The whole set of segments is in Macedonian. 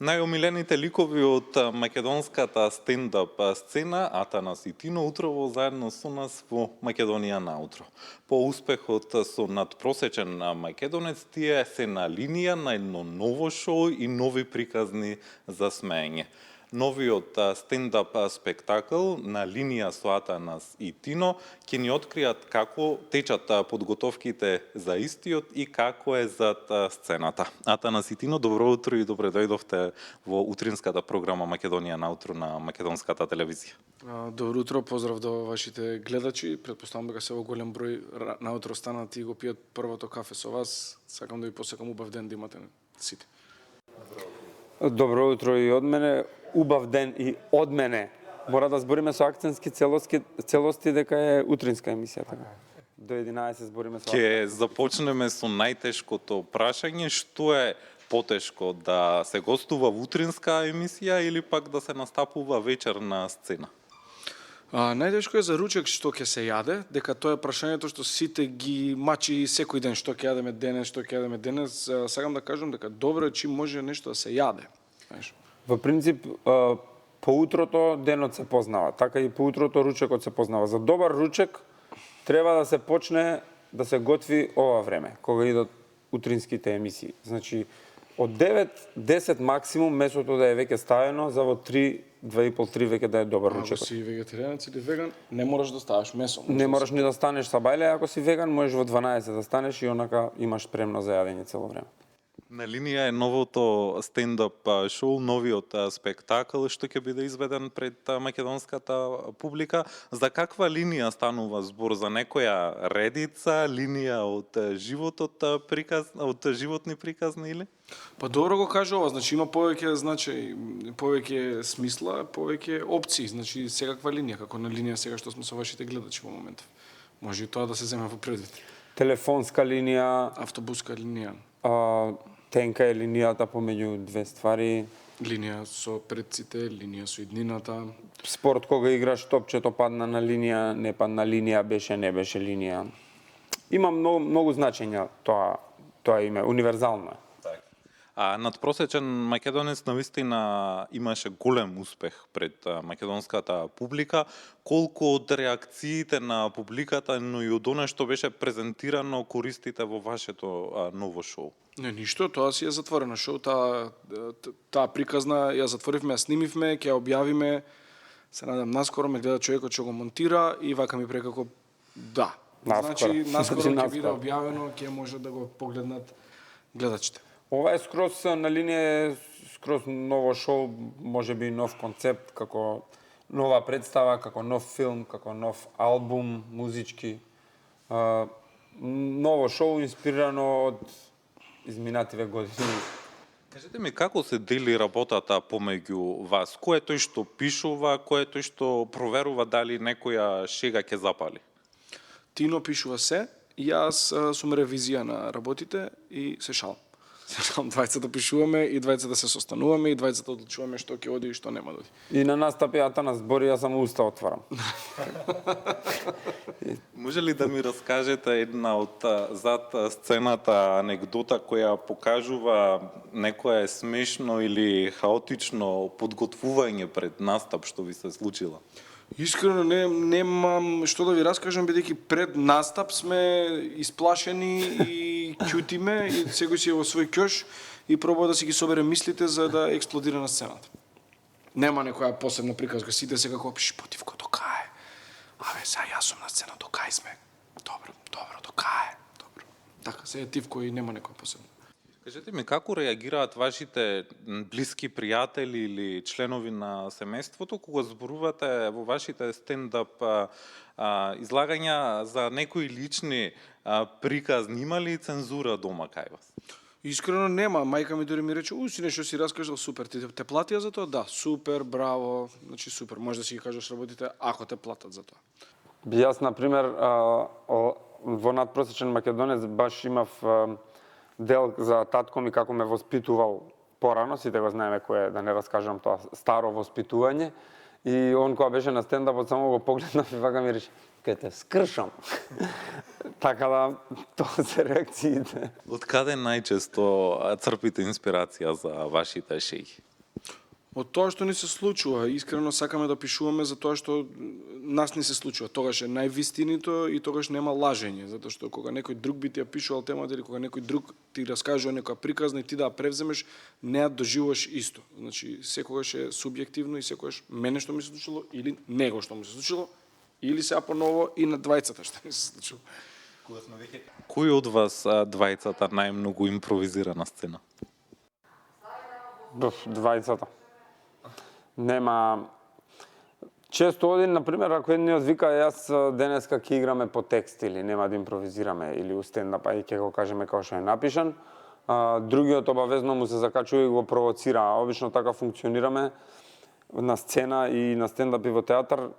Најомилените ликови од македонската стендап сцена, Атанас и Тино, утрово заедно со нас во Македонија наутро. По успехот со надпросечен македонец, тие се на линија на едно ново шоу и нови приказни за смеење. Новиот стендап спектакл на линија со Атанас и Тино ќе ни откријат како течат подготовките за истиот и како е зад сцената. Атанас и Тино, добро утро и добре дојдовте во утринската програма Македонија наутро на македонската телевизија. Добро утро, поздрав до вашите гледачи. Претпоставам дека се во голем број наутро станат и го пијат првото кафе со вас. Сакам да ви посекам убав ден да имате сите. Добро утро и од мене. Убав ден и од мене. Мора да збориме со акцентски целости дека е утринска емисија, така. До 11 збориме со. Ќе започнеме со најтешкото прашање, што е потешко, да се гостува во утринска емисија или пак да се настапува вечер на сцена? Најтешко е за ручек што ќе се јаде, дека тоа е прашањето што сите ги мачи секој ден, што ќе јадеме денес, што ќе јадеме денес. Сакам да кажам дека добро е чим може нешто да се јаде. Знаеш? Во принцип, по утрото денот се познава, така и по утрото ручекот се познава. За добар ручек треба да се почне да се готви ова време, кога идат утринските емисии. Значи, од 9-10 максимум месото да е веќе ставено, за во 2,5-3 веќе да е добар ручек. Ако си вегетаријанец или веган, не можеш да ставаш месо. Не можеш ни да станеш са бајле, ако си веган, можеш во 12 да станеш и онака имаш спремно за јадење цело време. На линија е новото стендап шоу, новиот спектакл што ќе биде изведен пред македонската публика. За каква линија станува збор? За некоја редица, линија од животот од животни приказни или? Па добро го кажа ова, значи има повеќе значај, повеќе смисла, повеќе опции, значи секаква линија, како на линија сега што сме со вашите гледачи во моментов. Може и тоа да се земе во предвид. Телефонска линија, Автобуска линија. Тенка е линијата помеѓу две ствари. Линија со предците, линија со иднината. Спорт кога играш топчето падна на линија, не падна линија, беше, не беше линија. Има многу значења тоа име, универзално е. Надпросечен македонец навистина имаше голем успех пред македонската публика. Колку од реакциите на публиката, но и од она што беше презентирано, користите во вашето ново шоу? Не, ништо, тоа си е затворено шоу, таа приказна ја затворивме, ја снимивме, ќе ја објавиме. Се надам наскоро ме гледа човекот што го монтира и вака ми прекако да. Значи наскоро ќе биде објавено, ќе може да го погледнат гледачите. Ова е скроз на линија, скроз ново шоу, може би нов концепт, како нова представа, како нов филм, како нов албум, музички. Ново шоу инспирирано од изминативе години. Кажете ми, како се дели работата помеѓу вас? Кој е тој што пишува, кој е тој што проверува дали некоја шега ќе запали? Тино пишува се, и јас сум ревизија на работите и се шалам. Двајцата пишуваме и двајцата се состануваме и двајцата одлучуваме што ќе оди и што нема да оди. И на настапи Атанас збори, јас само уста отварам. Може ли да ми раскажете една од зад сцената анегдота која покажува некое смешно или хаотично подготвување пред настап што ви се случила? Искрено немам што да ви раскажам, бидејќи пред настап сме исплашени и ќутиме и секој си е во свој ќош и пробува да си ги собере мислите за да експлодира на сцената. Нема некоја посебна приказка, сите се како Шпотивко до кај. Абе, сега јас сум на сцена, до кај сме. Добро, до кај. Добро. Така, се е Тивко и нема некоја посебна. Кажете ми, како реагираат вашите блиски пријатели или членови на семејството кога зборувате во вашите стендап излагања за некои лични приказни? Има ли цензура дома кај вас? Искрено нема. Мајка ми дори ми рече, си нешто си раскажал, супер. Ти те платија за тоа? Да, супер, браво. Значи супер. Може да си ги кажеш работите ако те платат за тоа. Јас, например, во надпросечен македонец баш имав дел за татко ми како ме воспитувал порано, сите го знаеме кој е, да не раскажам тоа старо воспитување. И он кога беше на стендапот само го погледнав и вака ми рече, ке те скршам. Така да, тоа се реакциите. Од каде најчесто црпите инспирација за вашите шеги? Од тоа што ни се случува, искрено сакаме да пишуваме за тоа што нас не се случува. Тогаш е највистинито и тогаш нема лажење, затоа што кога некој друг би ти ја пишувал темата или кога некој друг ти раскажува некоја приказна и ти да ја превземеш, не ја доживуваш исто. Значи, секогаш е субјективно и секогаш мене што ми се случило или него што ми се случило, или сега поново и на двајцата што ми се случило. Кој од вас двајцата најмногу импровизира на сцена? Двајцата. Нема... Често один, например, ако едниот вика јас денеска ќе играме по текст или нема да импровизираме или у стендап, и ќе го кажеме како што е напишан, другиот обавезно му се закачува и го провоцира. Обично така функционираме на сцена и на стендап и во театар.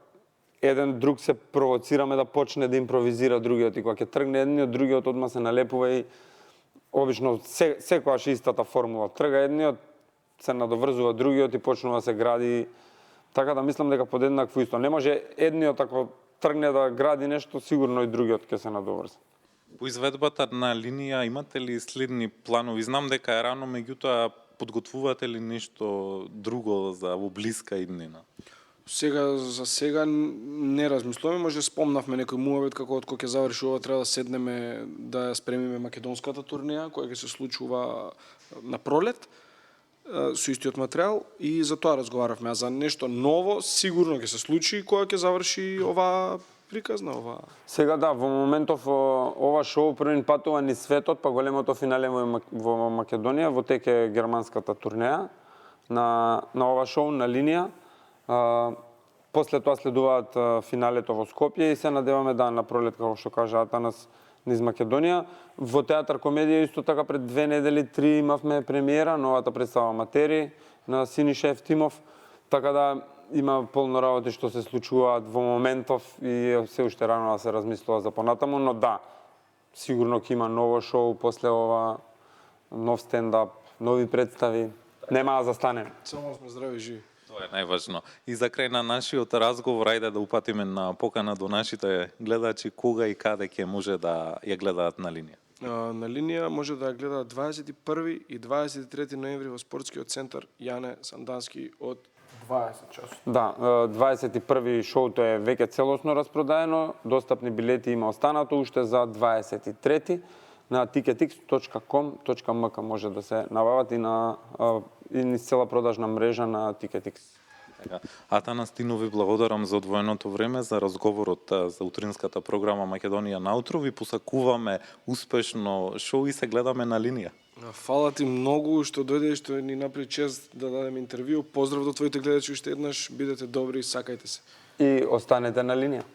Еден друг се провоцираме да почне да импровизира другиот и кога ќе тргне едниот, другиот одма се налепува и обично секогаш истата формула. Трга едниот, се надоврзува другиот и почнува да се гради. Така да мислам дека подеднакво исто. Не може едниот ако тргне да гради нешто, сигурно и другиот ќе се надоврзи. По изведбата на линија имате ли следни планови? Знам дека е рано, меѓутоа подготвувате ли нешто друго за во блиска иднина? За сега не размислуваме, може спомнавме некој муавет како од кога ќе заврши ова треба да седнеме да ја спремиме македонската турнеја која ќе се случува на пролет со истиот материјал и за тоа разговаравме. А за нешто ново сигурно ќе се случи кога ќе заврши оваа приказна, оваа. Сега да, во моментов ова шоу првин патува низ светот, па големото финале во Македонија, во тек е германската турнеја на ова шоу на линија. После тоа следуваат финалето во Скопје и се надеваме да на пролет, како што кажа Атанас, низ Македонија. Во театар комедија исто така пред 2 недели, 3 имавме премиера, новата представа Матери на Синиша Евтимов, така да има полно работи што се случуваат во моментов и се уште рано да се размислува за понатаму, но да, сигурно ќе има ново шоу после ова, нов стендап, нови представи. Нема да застане. Само сме здрави и живи. Тоа е најважно. И за крај на нашиот разговор, ајде да упатиме на покана до нашите гледачи кога и каде ќе може да ја гледаат на линија. На линија може да ја гледаат 21 и 23 ноември во спортскиот центар Јане Сандански од 20 часот. Да, 21 шоуто е веќе целосно распродаено, достапни билети има останато уште за 23 на ticketix.com.mk може да се набават и на низ цела продажна мрежа на Ticketix. Атанас, Тино, ви благодарам за одвоеното време, за разговорот за утринската програма Македонија наутро. Ви посакуваме успешно шоу и се гледаме на линија. Фала ти многу што дојде и што ни направи чест да дадеме интервју. Поздрав до твоите гледачи уште еднаш, бидете добри и сакајте се. И останете на линија.